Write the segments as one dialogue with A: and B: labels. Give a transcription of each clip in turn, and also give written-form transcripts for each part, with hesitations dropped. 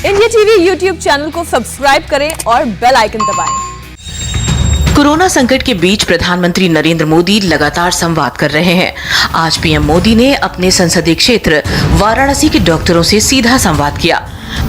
A: India TV YouTube channel को subscribe करें और बेल आइकन दबाएं।
B: कोरोना संकट के बीच प्रधानमंत्री नरेंद्र मोदी लगातार संवाद कर रहे हैं। आज पीएम मोदी ने अपने संसदीय क्षेत्र वाराणसी के डॉक्टरों से सीधा संवाद किया।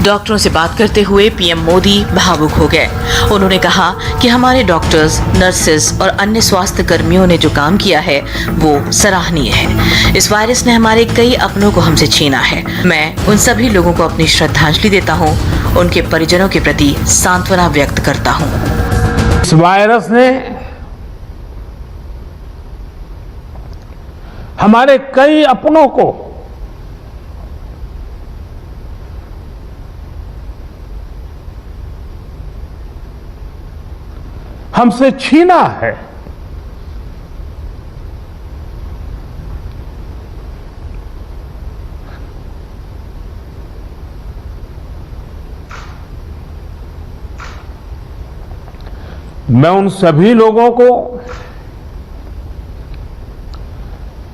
B: डॉक्टरों से बात करते हुए पीएम मोदी भावुक हो गए। उन्होंने कहा कि हमारे डॉक्टर्स, नर्सेस और अन्य स्वास्थ्य कर्मियों ने जो काम किया है वो सराहनीय है। इस वायरस ने हमारे कई अपनों को हमसे छीना है। मैं उन सभी लोगों को अपनी श्रद्धांजलि देता हूँ, उनके परिजनों के प्रति सांत्वना व्यक्त करता हूँ।
C: इस वायरस ने हमारे कई अपनों को हमसे छीना है। मैं उन सभी लोगों को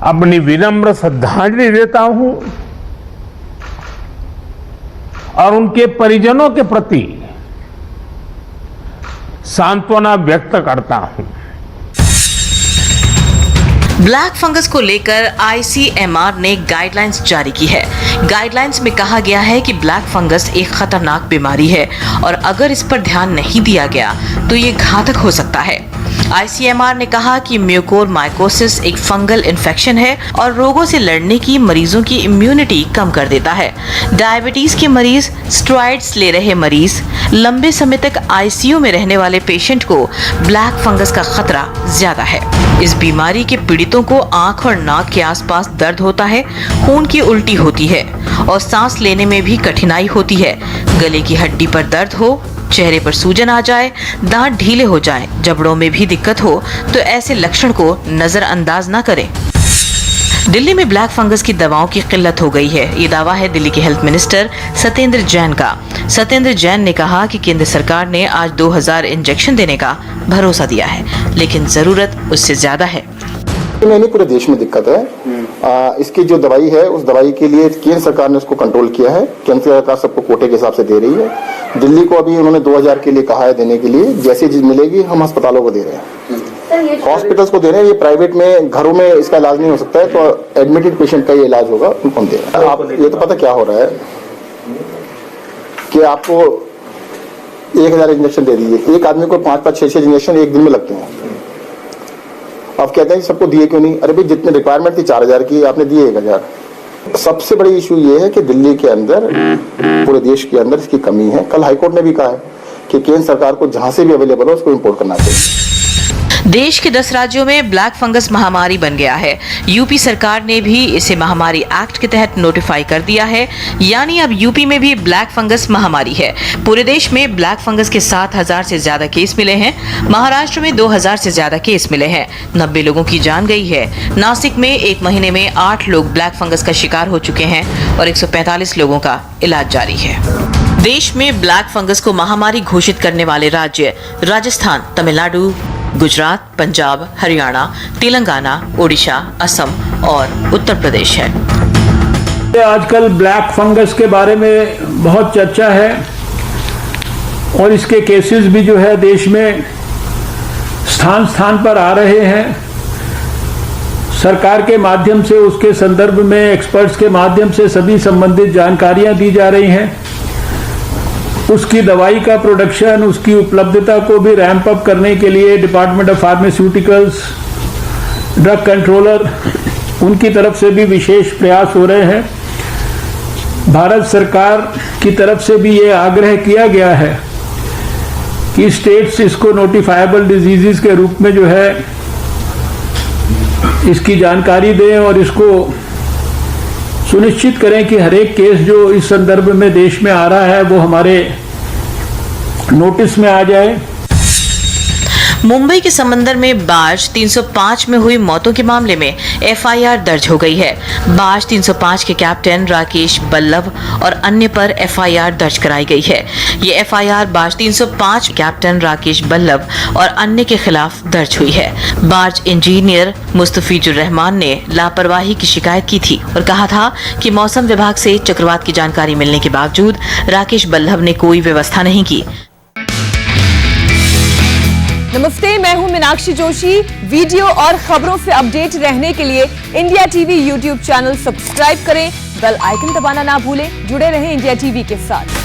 C: अपनी विनम्र श्रद्धांजलि देता हूं और उनके परिजनों के प्रति सांत्वना व्यक्त करता हूं।
B: ब्लैक फंगस को लेकर आईसीएमआर ने गाइडलाइंस जारी की है। गाइडलाइंस में कहा गया है कि ब्लैक फंगस एक खतरनाक बीमारी है और अगर इस पर ध्यान नहीं दिया गया तो ये घातक हो सकता है। आईसीएमआर ने कहा कि म्यूकोरमाइकोसिस एक फंगल इन्फेक्शन है और रोगों से लड़ने की मरीजों की इम्यूनिटी कम कर देता है। डायबिटीज के मरीज, स्टेरॉइड्स ले रहे मरीज, लंबे समय तक आईसीयू में रहने वाले पेशेंट को ब्लैक फंगस का खतरा ज्यादा है। इस बीमारी के पीड़ितों को आंख और नाक के आसपास दर्द होता है, खून की उल्टी होती है और सांस लेने में भी कठिनाई होती है। गले की हड्डी पर दर्द हो, चेहरे पर सूजन आ जाए, दांत ढीले हो जाएं, जबड़ों में भी दिक्कत हो तो ऐसे लक्षण को नजरअंदाज न करें। दिल्ली में ब्लैक फंगस की दवाओं की किल्लत हो गई है। ये दावा है दिल्ली के हेल्थ मिनिस्टर सत्येंद्र जैन का। सत्येंद्र जैन ने कहा कि केंद्र सरकार ने आज 2000 इंजेक्शन देने का भरोसा दिया है, लेकिन जरूरत उससे ज्यादा है।
D: नहीं, पूरे देश में दिक्कत है। इसकी जो दवाई है उस दवाई के लिए केंद्र सरकार ने उसको कंट्रोल किया है। केंद्र सरकार सबको कोटे के हिसाब से दे रही है। दिल्ली को अभी उन्होंने 2000 के लिए कहा है देने के लिए। जैसी चीज मिलेगी हम अस्पतालों को दे रहे हैं, हॉस्पिटल्स को दे रहे हैं। ये प्राइवेट में घरों में इसका इलाज नहीं हो सकता है, तो एडमिटेड पेशेंट का ये इलाज होगा, उनको दे रहे हैं। आप ये तो पता क्या हो रहा है कि आपको 1000 इंजेक्शन दे दीजिए, एक आदमी को 5-5, 6-6 इंजेक्शन एक दिन में लगते हैं। आप कहते हैं सबको दिए क्यों नहीं? अरे भाई, जितने रिक्वायरमेंट थी 4000 की, आपने दिए 1000। सबसे बड़ी इशू ये है कि दिल्ली के अंदर, पूरे देश के अंदर इसकी कमी है। कल हाईकोर्ट ने भी कहा है कि केंद्र सरकार को जहां से भी अवेलेबल हो उसको इंपोर्ट करना चाहिए।
B: देश के 10 राज्यों में ब्लैक फंगस महामारी बन गया है। यूपी सरकार ने भी इसे महामारी एक्ट के तहत नोटिफाई कर दिया है, यानी अब यूपी में भी ब्लैक फंगस महामारी है। पूरे देश में ब्लैक फंगस के 7000 से ज्यादा केस मिले हैं। महाराष्ट्र में 2000 से ज्यादा केस मिले हैं। 90 लोगों की जान गई है। नासिक में एक महीने में 8 लोग ब्लैक फंगस का शिकार हो चुके हैं और 145 लोगों का इलाज जारी है। देश में ब्लैक फंगस को महामारी घोषित करने वाले राज्य राजस्थान, तमिलनाडु, गुजरात, पंजाब, हरियाणा, तेलंगाना, ओडिशा, असम और उत्तर प्रदेश है।
C: आजकल ब्लैक फंगस के बारे में बहुत चर्चा है और इसके केसेस भी जो है देश में स्थान स्थान पर आ रहे हैं। सरकार के माध्यम से, उसके संदर्भ में एक्सपर्ट्स के माध्यम से सभी संबंधित जानकारियां दी जा रही हैं। उसकी दवाई का प्रोडक्शन, उसकी उपलब्धता को भी रैंप अप करने के लिए department of pharmaceuticals, drug controller, उनकी तरफ से भी विशेष प्रयास हो रहे हैं। भारत सरकार की तरफ से भी ये आग्रह किया गया है कि स्टेट्स इसको नोटिफाइबल डिजीजेस के रूप में जो है इसकी जानकारी दें और इसको सुनिश्चित करें कि हर एक केस जो इस संदर्भ में देश में आ रहा है वो हमारे नोटिस में आ जाए।
B: मुंबई के समंदर में बार्ज 305 में हुई मौतों के मामले में एफआईआर दर्ज हो गई है। बार्ज 305 के कैप्टन राकेश बल्लभ और अन्य पर एफआईआर दर्ज कराई गई है। ये FIR barge 305 captain Rakesh Ballabh और अन्य के खिलाफ दर्ज हुई है। बार्ज इंजीनियर मुस्तफिजुर रहमान ने लापरवाही की शिकायत की थी और कहा था कि मौसम विभाग से चक्रवात की जानकारी मिलने के बावजूद राकेश बल्लभ ने कोई व्यवस्था नहीं की।
A: नमस्ते, मैं हूं मीनाक्षी जोशी। वीडियो और खबरों से अपडेट रहने के लिए India TV YouTube channel subscribe करें, बेल आइकन दबाना ना भूलें। जुड़े रहें इंडिया टीवी के साथ।